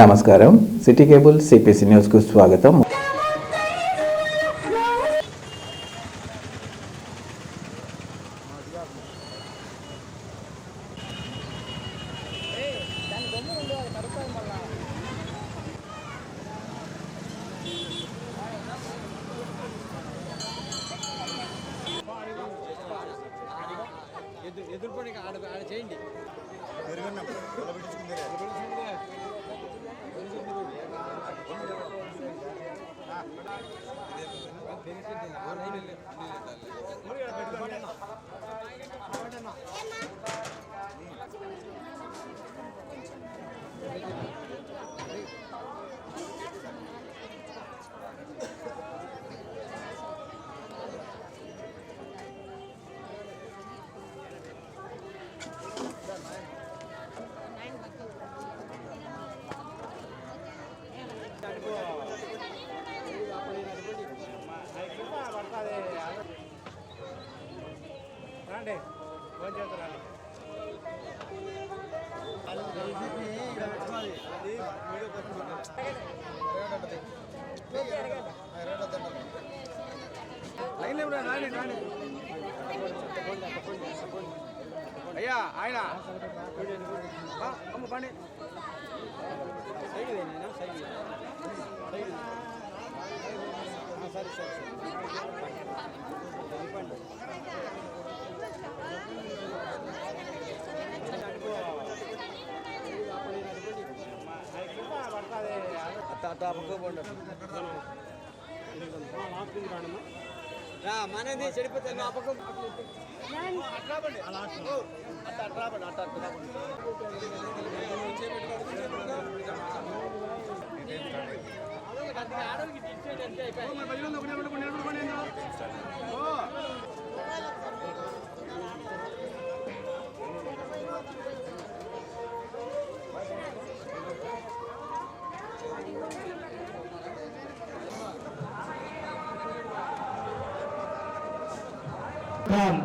నమస్కారం. City cable CPC న్యూస్కు స్వాగతం. ఎదుర్కొని ఆడ చేయండి. రండి ఫోన్ చేస్తారండి. అయ్యా ఆయన అమ్మ పండి సరే సరే మనది చెడిపోతే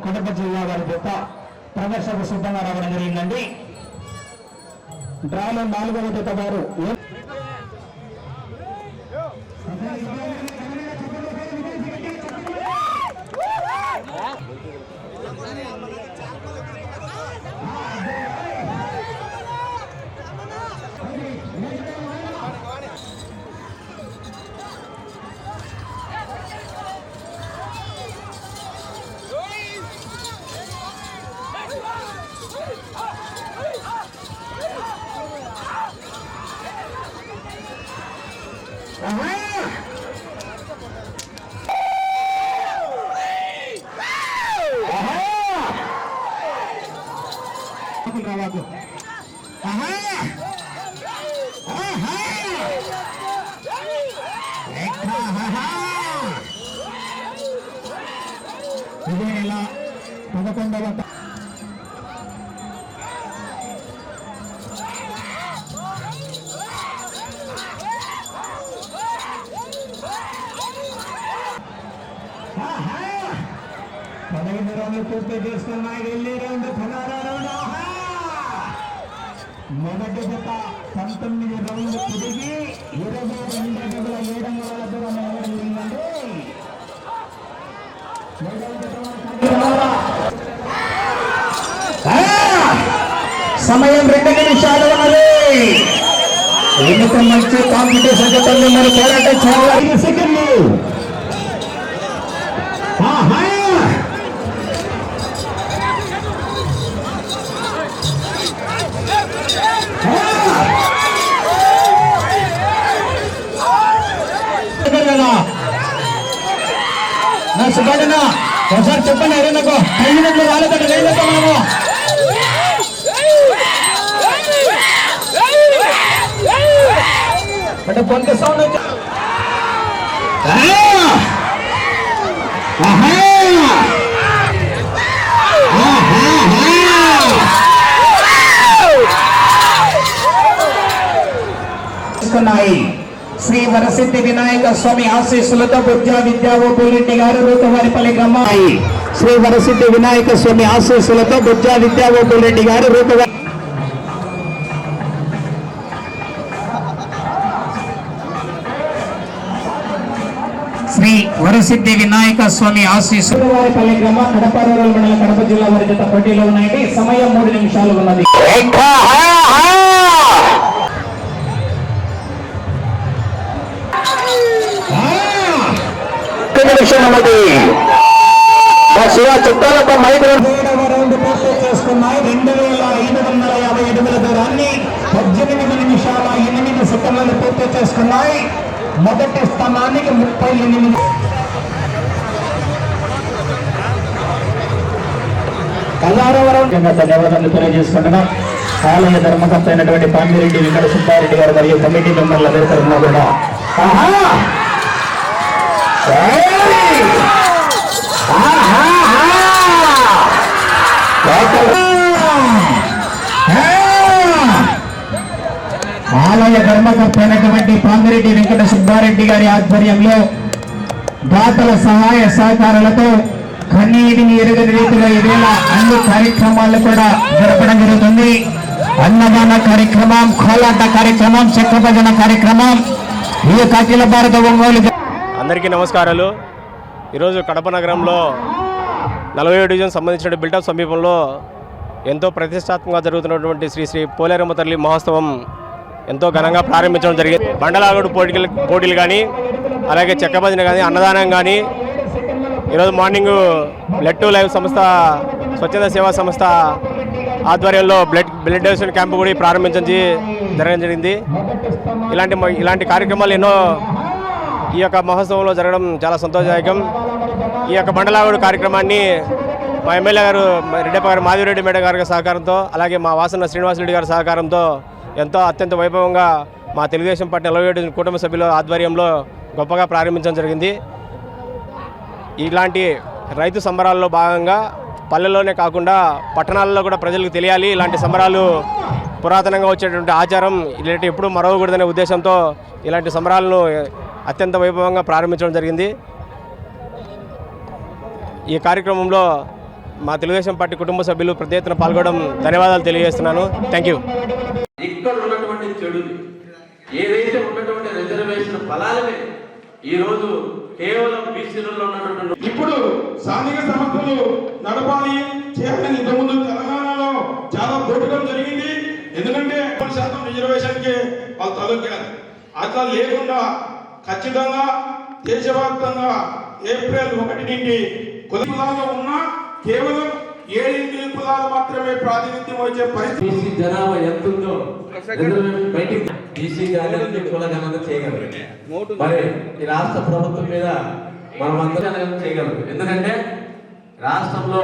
కడప జిల్లా వారి చేత ప్రదర్శనకు సిద్ధంగా రావడం జరిగిందండి. డ్రాలో 4వ జత వారు ఇదే నెల 11వ రౌండ్లు పూర్తి చేసుకున్నాయి. వెళ్ళే రౌండ్ 16వ రౌండ్. మొదటి జత 19 రౌండ్లు తిరిగి 22 అడుగుల 7 అంగుళాల దూరం నిలబడిందండి. సమయం 2 నిమిషాలు ఉన్నది. ఎన్నిక మంచి కాంపిటీషన్ జతల్లో మరి పోరాటం చాలా 5 సెకండ్లు. సుబ్బాడనా ఒకసారి చెప్పండి. ఎవరన్నా ఐదు రాలేదంటే వేయలేక మనము అంటే కొంత సౌండ్ అయితే శ్రీ వరసిద్ధి వినాయక స్వామి ఆశీస్సులతో బుజ్జా విద్యావోపురెడ్డి గారు రూపవారిపల్లి గ్రామాయి. శ్రీ వరసిద్ధి వినాయక స్వామి ఆశీస్సులతో బుజ్జా విద్యావోపురెడ్డి గారు రూపవారి శ్రీ వరసిద్ధి వినాయక స్వామి ఆశీస్సులు వారిపల్లి గ్రామ కడప రూరల్ మండల కడప జిల్లా వారి జత పోటీలో ఉన్నాయి. సమయం 3 నిమిషాలు ఉన్నది. చుట్టాలతో మైక్ 7వ రౌండ్ పూర్తి చేసుకున్నాయి. 2550 అడుగుల దూరాన్ని 18 నిమిషాల 8 సెకండ్లను పూర్తి చేసుకున్నాయి. మొదటి స్థానానికి 38 ధన్యవాదాలు తెలియజేసుకుంటున్నాం. ఆలయ ధర్మకర్త అయినటువంటి పాండిరెడ్డి వెంకట సుబ్బారెడ్డి గారు మరియు కమిటీ మెంబర్ల అందరికీ కూడా ఆలయ ధర్మకర్త అయినటువంటి పాండిరెడ్డి వెంకట సుబ్బారెడ్డి గారి ఆధ్వర్యంలో దాతల సహాయ సహకారాలతో కన్నీటిని ఎరుగని రీతిలో ఈవేళ అన్ని కార్యక్రమాలు కూడా జరపడం జరుగుతుంది. అన్నదాన కార్యక్రమం, కోలాట కార్యక్రమం, చెక్క భజన కార్యక్రమం, ఈ అఖిల భారత ఒంగోలు. అందరికీ నమస్కారాలు. ఈరోజు కడప నగరంలో 40వ డివిజన్ సంబంధించిన బిల్టప్ సమీపంలో ఎంతో ప్రతిష్టాత్మకంగా జరుగుతున్నటువంటి శ్రీ శ్రీ పోలేరమ్మ తల్లి మహోత్సవం ఎంతో ఘనంగా ప్రారంభించడం జరిగింది. బండలాగుడు పోటీలు కానీ, అలాగే చెక్క భజన కానీ, అన్నదానం కానీ, ఈరోజు మార్నింగ్ బ్లడ్ టు లైఫ్ సంస్థ, స్వచ్ఛంద సేవా సంస్థ ఆధ్వర్యంలో బ్లడ్ డొనేషన్ క్యాంపు కూడా ప్రారంభించడం జరగడం జరిగింది. ఇలాంటి కార్యక్రమాలు ఎన్నో ఈ యొక్క మహోత్సవంలో జరగడం చాలా సంతోషదాయకం. ఈ యొక్క బండలాగుడు కార్యక్రమాన్ని మా ఎమ్మెల్యే గారు రెడ్డప్ప గారు, మాధవిరెడ్డి మేడం గారి సహకారంతో, అలాగే మా వాసన శ్రీనివాసరెడ్డి గారి సహకారంతో ఎంతో అత్యంత వైభవంగా మా తెలుగుదేశం పార్టీ 47 కుటుంబ సభ్యుల ఆధ్వర్యంలో గొప్పగా ప్రారంభించడం జరిగింది. ఇలాంటి రైతు సంబరాల్లో భాగంగా పల్లెల్లోనే కాకుండా పట్టణాల్లో కూడా ప్రజలకు తెలియాలి. ఇలాంటి సంబరాలు పురాతనంగా వచ్చేటువంటి ఆచారం, ఇలాంటి ఎప్పుడూ మరవకూడదనే ఉద్దేశంతో ఇలాంటి సంబరాలను అత్యంత వైభవంగా ప్రారంభించడం జరిగింది. ఈ కార్యక్రమంలో మా తెలుగుదేశం పార్టీ కుటుంబ సభ్యులు పెద్ద ఎత్తున పాల్గొనడం ధన్యవాదాలు తెలియజేస్తున్నాను. Thank you. ఇక్కడ ఉన్నటువంటి చెడుని, ఏదైతే ఉన్నటువంటి రిజర్వేషన్ ఫలాలనే ఈరోజు కేవలం బీసీలలో ఉన్నటువంటి ఇప్పుడు స్థానిక సంస్థలు నడపాలి చేయాలని ఇంతకుముందు తెలంగాణలో చాలా పోటీలు జరిగింది. ఎందుకంటే 1% రిజర్వేషన్కి వాళ్ళు తలొక్కారు. అట్లా లేకుండా ఖచ్చితంగా దేశవ్యాప్తంగా ఏప్రిల్ 1 నుండి కులాలు ఉన్నా కేవలం 7 కులాలు మాత్రమే ప్రాతినిధ్యం వచ్చే పరిస్థితి. బీసీ జనాభా ఎంత ఉందో రిజర్వేషన్ బయటికి బీసీ గారిని కులగణన చేయగలరు. మరి ఈ రాష్ట్ర ప్రభుత్వం మీద మనం అందరం చేయగలరు. ఎందుకంటే రాష్ట్రంలో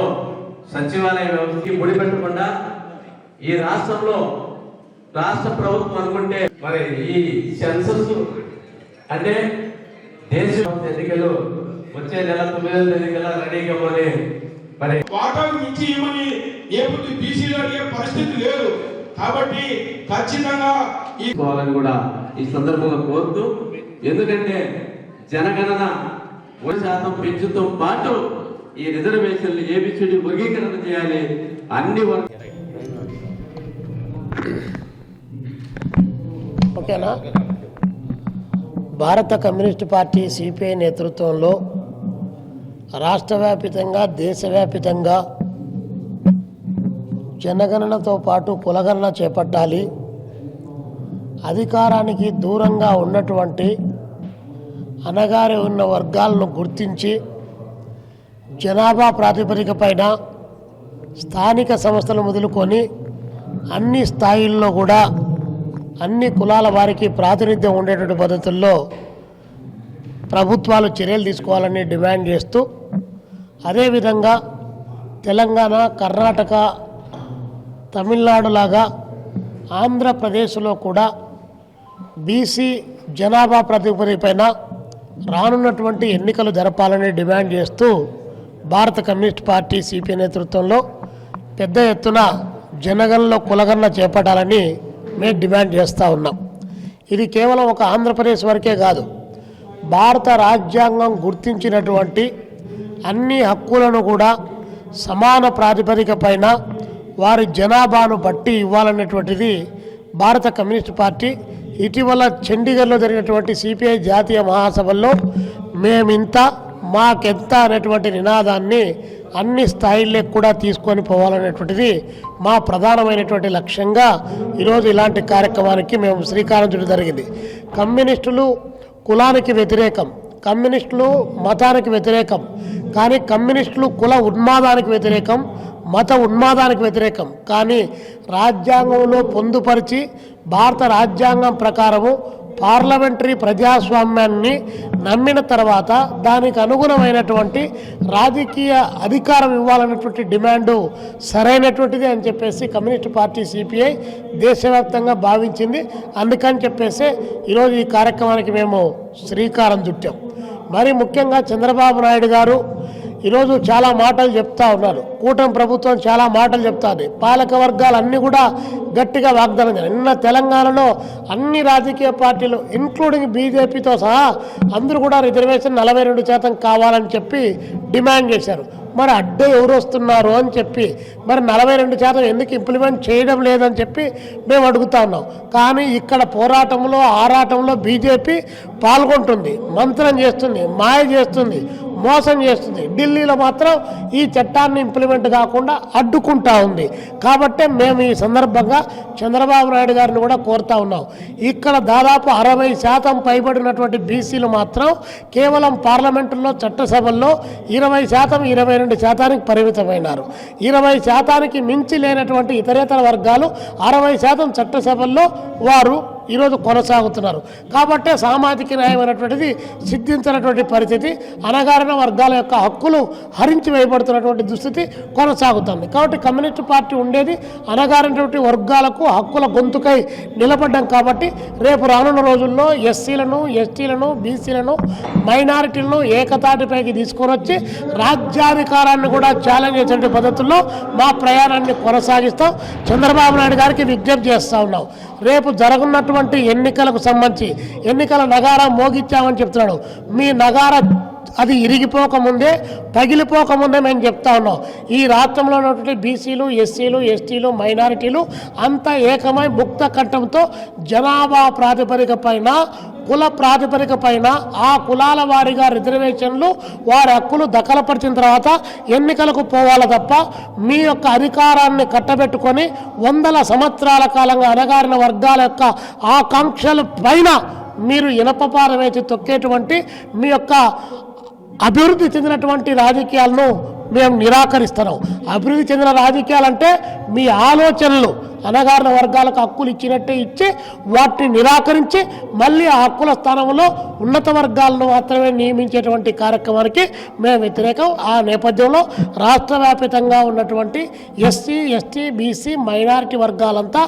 సచివాలయ వ్యవస్థకి ముడిపెట్టకుండా ఈ రాష్ట్రంలో రాష్ట్ర ప్రభుత్వం అనుకుంటే మరి ఈ సెన్సస్ అంటే దేశ ఎన్నికలు వచ్చే నెల 9వ తేదీకల్లా రెడీగా పోనీ మరి వాటాలు మించి ఇవ్వని ఏపీ బీసీలు అడిగే పరిస్థితి లేదు. కాబట్టి ఖచ్చితంగా ఈ కూడా ఈ సందర్భంగా కోరుతూ, ఎందుకంటే జనగణన 1% పెంచుతో పాటు ఈ రిజర్వేషన్లు ఏబిసిడి వర్గీకరణ చేయాలి. అన్ని ఓకేనా. భారత కమ్యూనిస్ట్ పార్టీ సిపిఐ నేతృత్వంలో రాష్ట్ర వ్యాపితంగా, దేశవ్యాపితంగా జనగణనతో పాటు కులగణన చేపట్టాలి. అధికారానికి దూరంగా ఉన్నటువంటి అనగారి ఉన్న వర్గాలను గుర్తించి జనాభా ప్రాతిపదిక పైన స్థానిక సంస్థలు మొదలుకొని అన్ని స్థాయిల్లో కూడా అన్ని కులాల వారికి ప్రాతినిధ్యం ఉండేటువంటి పద్ధతుల్లో ప్రభుత్వాలు చర్యలు తీసుకోవాలని డిమాండ్ చేస్తూ, అదేవిధంగా తెలంగాణ, కర్ణాటక, తమిళనాడు లాగా ఆంధ్రప్రదేశ్లో కూడా బీసీ జనాభా ప్రాతిపదిక పైన రానున్నటువంటి ఎన్నికలు జరపాలని డిమాండ్ చేస్తూ భారత కమ్యూనిస్ట్ పార్టీ సిపిఐ నేతృత్వంలో పెద్ద ఎత్తున జనగణనలో కులగణన చేపట్టాలని మేము డిమాండ్ చేస్తూ ఉన్నాం. ఇది కేవలం ఒక ఆంధ్రప్రదేశ్ వరకే కాదు, భారత రాజ్యాంగం గుర్తించినటువంటి అన్ని హక్కులను కూడా సమాన ప్రాతిపదిక పైన వారి జనాభాను బట్టి ఇవ్వాలనేటువంటిది భారత కమ్యూనిస్ట్ పార్టీ ఇటీవల చండీగఢ్లో జరిగినటువంటి సిపిఐ జాతీయ మహాసభల్లో మేమింత మాకెంత అనేటువంటి నినాదాన్ని అన్ని స్థాయిల్లో కూడా తీసుకొని పోవాలనేటువంటిది మా ప్రధానమైనటువంటి లక్ష్యంగా ఈరోజు ఇలాంటి కార్యక్రమానికి మేము శ్రీకారం చుట్టడం జరిగింది. కమ్యూనిస్టులు కులానికి వ్యతిరేకం, కమ్యూనిస్టులు మతానికి వ్యతిరేకం, కానీ కమ్యూనిస్టులు కుల ఉన్మాదానికి వ్యతిరేకం, మత ఉన్మాదానికి వ్యతిరేకం. కానీ రాజ్యాంగంలో పొందుపరిచి భారత రాజ్యాంగం ప్రకారము పార్లమెంటరీ ప్రజాస్వామ్యాన్ని నమ్మిన తర్వాత దానికి అనుగుణమైనటువంటి రాజకీయ అధికారం ఇవ్వాలన్నటువంటి డిమాండు సరైనటువంటిది అని చెప్పేసి కమ్యూనిస్ట్ పార్టీ సిపిఐ దేశవ్యాప్తంగా భావించింది. అందుకని చెప్పేసి ఈరోజు ఈ కార్యక్రమానికి మేము శ్రీకారం చుట్టాం. మరి ముఖ్యంగా చంద్రబాబు నాయుడు గారు ఈరోజు చాలా మాటలు చెప్తా ఉన్నారు. కూటమి ప్రభుత్వం చాలా మాటలు చెప్తుంది. పాలక వర్గాలు అన్నీ కూడా గట్టిగా వాగ్దానం చేయాలి. నిన్న తెలంగాణలో అన్ని రాజకీయ పార్టీలు ఇంక్లూడింగ్ బీజేపీతో సహా అందరూ కూడా రిజర్వేషన్ 42% కావాలని చెప్పి డిమాండ్ చేశారు. మరి అడ్డు ఎవరు వస్తున్నారు అని చెప్పి మరి 42% ఎందుకు ఇంప్లిమెంట్ చేయడం లేదని చెప్పి మేము అడుగుతా ఉన్నాం. కానీ ఇక్కడ పోరాటంలో ఆరాటంలో బీజేపీ పాల్గొంటుంది, మంత్రం చేస్తుంది, మాయ చేస్తుంది, మోసం చేస్తుంది. ఢిల్లీలో మాత్రం ఈ చట్టాన్ని ఇంప్లిమెంట్ కాకుండా అడ్డుకుంటా ఉంది. కాబట్టే మేము ఈ సందర్భంగా చంద్రబాబు నాయుడు గారిని కూడా కోరుతా ఉన్నాం. ఇక్కడ దాదాపు 60% పైబడినటువంటి బీసీలు మాత్రం కేవలం పార్లమెంటులో చట్టసభల్లో 20%, 22% పరిమితమైనారు. 20% మించి లేనటువంటి ఇతరేతర వర్గాలు 60% చట్టసభల్లో వారు ఈరోజు కొనసాగుతున్నారు. కాబట్టే సామాజిక న్యాయం అనేటువంటిది సిద్ధించినటువంటి పరిస్థితి, అణగారిన వర్గాల యొక్క హక్కులు హరించి వేయబడుతున్నటువంటి దుస్థితి కొనసాగుతుంది. కాబట్టి కమ్యూనిస్ట్ పార్టీ ఉండేది అణగారినటువంటి వర్గాలకు హక్కుల గొంతుకై నిలబడ్డం. కాబట్టి రేపు రానున్న రోజుల్లో ఎస్సీలను, ఎస్టీలను, బీసీలను, మైనారిటీలను ఏకతాటిపైకి తీసుకొని వచ్చి రాజ్యాధికారాన్ని కూడా ఛాలెంజ్ చేసే పద్ధతుల్లో మా ప్రయాణాన్ని కొనసాగిస్తాం. చంద్రబాబు నాయుడు గారికి విజ్ఞప్తి చేస్తూ ఉన్నాం. రేపు జరగనున్నటువంటి ఎన్నికలకు సంబంధించి ఎన్నికల నగారా మోగించామని చెప్తున్నాడు. మీ నగారా అది ఇరిగిపోకముందే, పగిలిపోకముందే మేము చెప్తా ఉన్నాం. ఈ రాష్ట్రంలో ఉన్నటువంటి బీసీలు, ఎస్సీలు, ఎస్టీలు, మైనారిటీలు అంతా ఏకమై ముక్త కంఠంతో జనాభా ప్రాతిపదిక పైన, కుల ప్రాతిపదిక పైన ఆ కులాల వారీగా రిజర్వేషన్లు వారి హక్కులు దఖలపరిచిన తర్వాత ఎన్నికలకు పోవాలి తప్ప మీ యొక్క అధికారాన్ని కట్టబెట్టుకొని 100 సంవత్సరాల కాలంగా అణగారిన వర్గాల యొక్క ఆకాంక్షల పైన మీరు ఇనపపార వేసి తొక్కేటువంటి మీ యొక్క అభివృద్ధి చెందినటువంటి రాజకీయాలను మేము నిరాకరిస్తున్నాం. అభివృద్ధి చెందిన రాజకీయాలంటే మీ ఆలోచనలు అణగారిన వర్గాలకు హక్కులు ఇచ్చినట్టే ఇచ్చి వాటిని నిరాకరించి మళ్ళీ ఆ హక్కుల స్థానంలో ఉన్నత వర్గాలను మాత్రమే నియమించేటువంటి కార్యక్రమానికి మేము వ్యతిరేకం. ఆ నేపథ్యంలో రాష్ట్ర వ్యాప్తంగా ఉన్నటువంటి ఎస్సీ, ఎస్టీ, బీసీ, మైనారిటీ వర్గాలంతా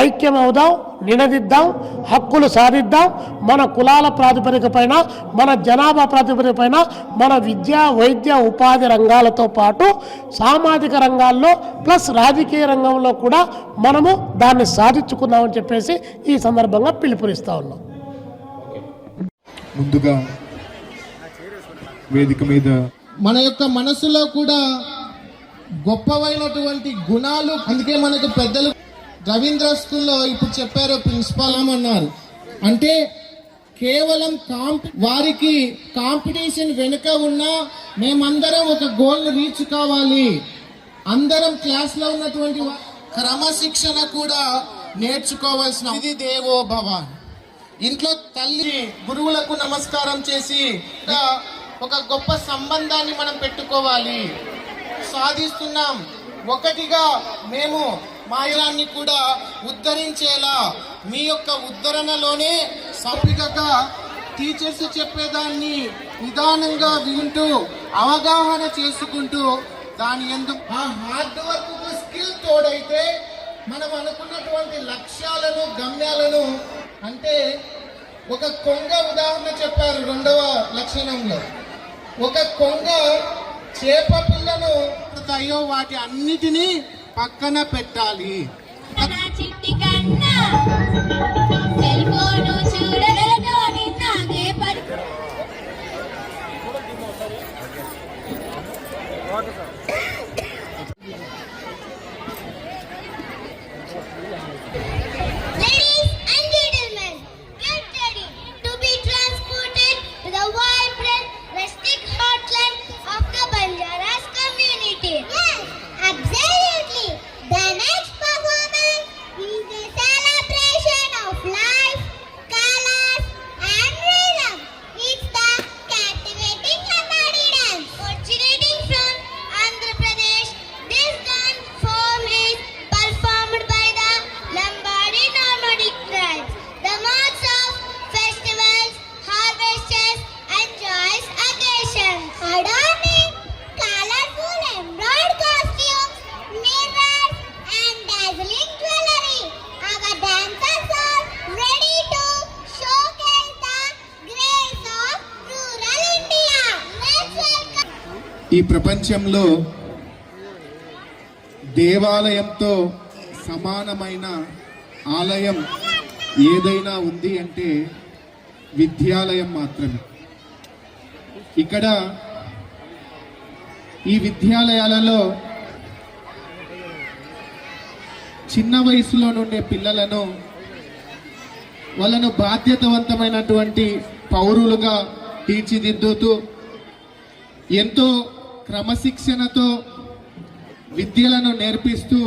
ఐక్యమవుదాం, నినదిద్దాం, హక్కులు సాధిద్దాం. మన కులాల ప్రాతిపదిక పైన, మన జనాభా ప్రాతిపదిక పైన, మన విద్య, వైద్య, ఉపాధి రంగాలతో పాటు సామాజిక రంగాల్లో ప్లస్ రాజకీయ రంగంలో కూడా మనము దాన్ని సాధించుకున్నామని చెప్పేసి ఈ సందర్భంగా పిలుపునిస్తా ఉన్నాం. ముందుగా వేదిక మీద మన యొక్క మనసులో కూడా గొప్పవైనటువంటి గుణాలు, అందుకే మనకు పెద్దలు రవీంద్ర స్కూల్లో ఇప్పుడు చెప్పారు, ప్రిన్సిపాల్ అన్నారు. అంటే కేవలం వారికి కాంపిటీషన్ వెనుక ఉన్నా మేమందరం ఒక గోల్ని రీచ్ కావాలి. అందరం క్లాస్లో ఉన్నటువంటి క్రమశిక్షణ కూడా నేర్చుకోవాల్సిన ఇది దేవో భవ. ఇంట్లో తల్లి గురువులకు నమస్కారం చేసి ఒక గొప్ప సంబంధాన్ని మనం పెట్టుకోవాలి. సాధిస్తున్నాం. ఒకటిగా మేము మాయాన్ని కూడా ఉద్ధరించేలా మీ యొక్క ఉద్ధరణలోనే సరిగ్గా టీచర్స్ చెప్పేదాన్ని నిదానంగా వింటూ అవగాహన చేసుకుంటూ దాని ఎందుకు ఆ హార్డ్ వర్క్ స్కిల్ తోడైతే మనం అనుకున్నటువంటి లక్ష్యాలను, గమ్యాలను, అంటే ఒక కొంగ ఉదాహరణ చెప్పారు 2వ లక్షణంలో. ఒక కొంగ చేప పిల్లను అయ్యో వాటి అన్నిటినీ పక్కన పెట్టాలి. Ladies and gentlemen, ఈ ప్రపంచంలో దేవాలయంతో సమానమైన ఆలయం ఏదైనా ఉంది అంటే విద్యాలయం మాత్రమే. ఇక్కడ ఈ విద్యాలయాలలో చిన్న వయసులో నుండే పిల్లలను వాళ్ళను బాధ్యతవంతమైనటువంటి పౌరులుగా తీర్చిదిద్దుతూ ఎంతో క్రమశిక్షణతో విద్యలను నేర్పిస్తూ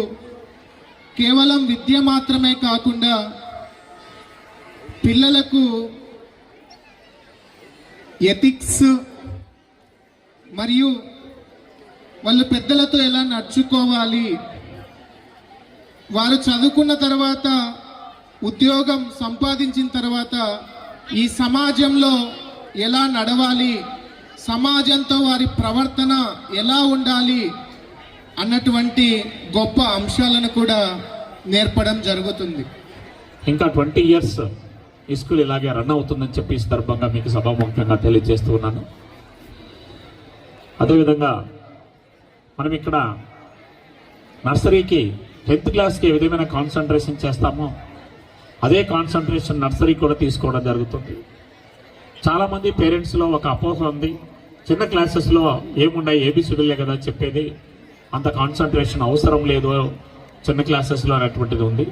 కేవలం విద్య మాత్రమే కాకుండా పిల్లలకు ఎథిక్స్ మరియు వాళ్ళు పెద్దలతో ఎలా నడుచుకోవాలి, వారు చదువుకున్న తర్వాత ఉద్యోగం సంపాదించిన తర్వాత ఈ సమాజంలో ఎలా నడవాలి, సమాజంతో వారి ప్రవర్తన ఎలా ఉండాలి అన్నటువంటి గొప్ప అంశాలను కూడా నేర్పడం జరుగుతుంది. ఇంకా 20 years ఈ స్కూల్ ఇలాగే రన్ అవుతుందని చెప్పి ఈ సందర్భంగా మీకు సభాముఖంగా తెలియజేస్తూ ఉన్నాను. అదేవిధంగా మనం ఇక్కడ నర్సరీకి 10th క్లాస్కి ఏ విధమైన కాన్సన్ట్రేషన్ చేస్తామో అదే కాన్సన్ట్రేషన్ నర్సరీ కూడా తీసుకోవడం జరుగుతుంది. చాలామంది పేరెంట్స్లో ఒక అపోహ ఉంది, చిన్న క్లాసెస్లో ఏముండాయి ఏబిసిడీలే కదా చెప్పేది, అంత కాన్సన్ట్రేషన్ అవసరం లేదు చిన్న క్లాసెస్లో అనేటువంటిది ఉంది.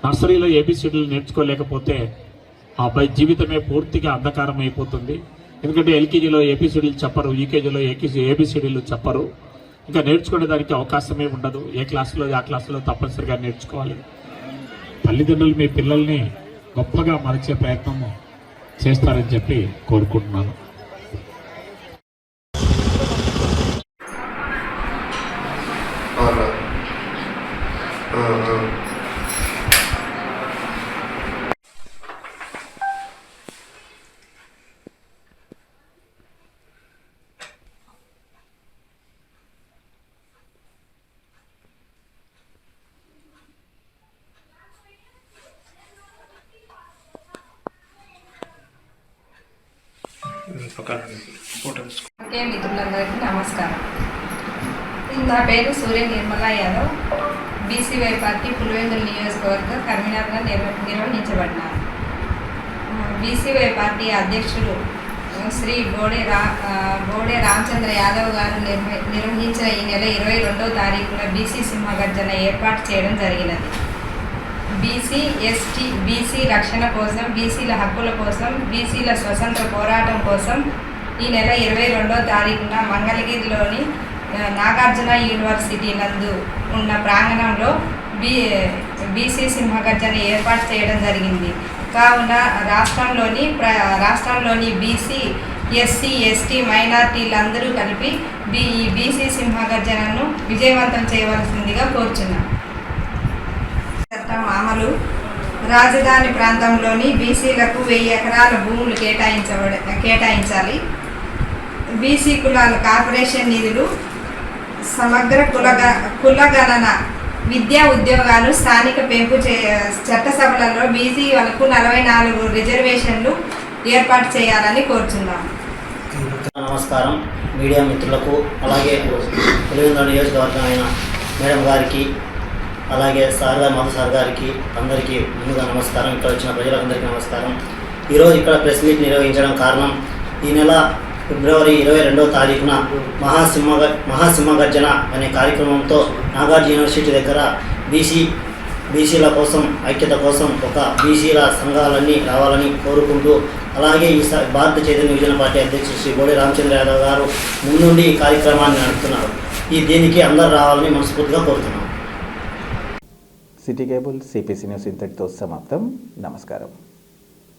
నర్సరీలో ఏబిసిడీలు నేర్చుకోలేకపోతే ఆ అబ్బాయి జీవితమే పూర్తిగా అంధకారం అయిపోతుంది. ఎందుకంటే ఎల్కేజీలో ఏబిసిడీలు చెప్పరు, యూకేజీలో ఏబిసిడీలు చెప్పరు, ఇంకా నేర్చుకునే దానికి అవకాశమే ఉండదు. ఏ క్లాసులో ఆ క్లాసులో తప్పనిసరిగా నేర్చుకోవాలి. తల్లిదండ్రులు మీ పిల్లల్ని గొప్పగా మలిచే ప్రయత్నం చేస్తారని చెప్పి కోరుకుంటున్నాను. ఓకే, మిత్రులందరికీ నమస్కారం. నా పేరు సూర్య నిర్మలా యాదవ్. బీసీవై పార్టీ పులివెందుల నియోజకవర్గ కన్వీనర్గా నిర్వహించబడినారు. బీసీవై పార్టీ అధ్యక్షులు శ్రీ బోడే రామచంద్ర యాదవ్ గారు నిర్వహించిన ఈ నెల 22వ తారీఖున బీసీ సింహగర్జన ఏర్పాటు చేయడం జరిగినది. బీసీ, ఎస్టీ, బీసీ రక్షణ కోసం, బీసీల హక్కుల కోసం, బీసీల స్వతంత్ర పోరాటం కోసం ఈ నెల 22వ తారీఖున మంగళగిరిలోని నాగార్జున యూనివర్సిటీ నందు ఉన్న ప్రాంగణంలో బీసీ సింహగర్జన ఏర్పాటు చేయడం జరిగింది. కావున రాష్ట్రంలోని బీసీ, ఎస్సీ, ఎస్టీ మైనార్టీలందరూ కలిపి ఈ బీసీ సింహగర్జనను విజయవంతం చేయవలసిందిగా కోరుచున్నాం. చట్టం అమలు. రాజధాని ప్రాంతంలోని బీసీలకు 1000 ఎకరాల భూములు కేటాయించాలి. బీసీ కులాల కార్పొరేషన్ నిధులు, సమగ్ర కులగణన, విద్యా ఉద్యోగాలు, స్థానిక పెంపు చట్టసభలలో బీసీ వాళ్ళకు 44 రిజర్వేషన్లు ఏర్పాటు చేయాలని కోరుచున్నాం. నమస్కారం మీడియా మిత్రులకు, అలాగే పులివెందుల నియోజకవర్గమైన మేడం గారికి, అలాగే సార్ గారు, మధు సార్ గారికి అందరికీ ముందుగా నమస్కారం. ఇక్కడ వచ్చిన ప్రజలందరికీ నమస్కారం. ఈరోజు ఇక్కడ ప్రెస్ మీట్ నిర్వహించడం కారణం, ఈ నెల ఫిబ్రవరి 22వ తారీఖున మహాసింహగర్జన అనే కార్యక్రమంతో నాగార్జున యూనివర్సిటీ దగ్గర బీసీల కోసం, ఐక్యత కోసం ఒక బీసీల సంఘాలన్నీ రావాలని కోరుకుంటూ, అలాగే ఈ భారత చైతన్య యువజన పార్టీ అధ్యక్షుడు శ్రీ బోడే రామచంద్ర యాదవ్ గారు ముందుండి ఈ కార్యక్రమాన్ని నడుపుతున్నారు. దీనికి అందరూ రావాలని మనస్ఫూర్తిగా కోరుతున్నాం. సిటీ కేబుల్ సిపిసి న్యూస్ ఇంతటితో సమాప్తం. నమస్కారం.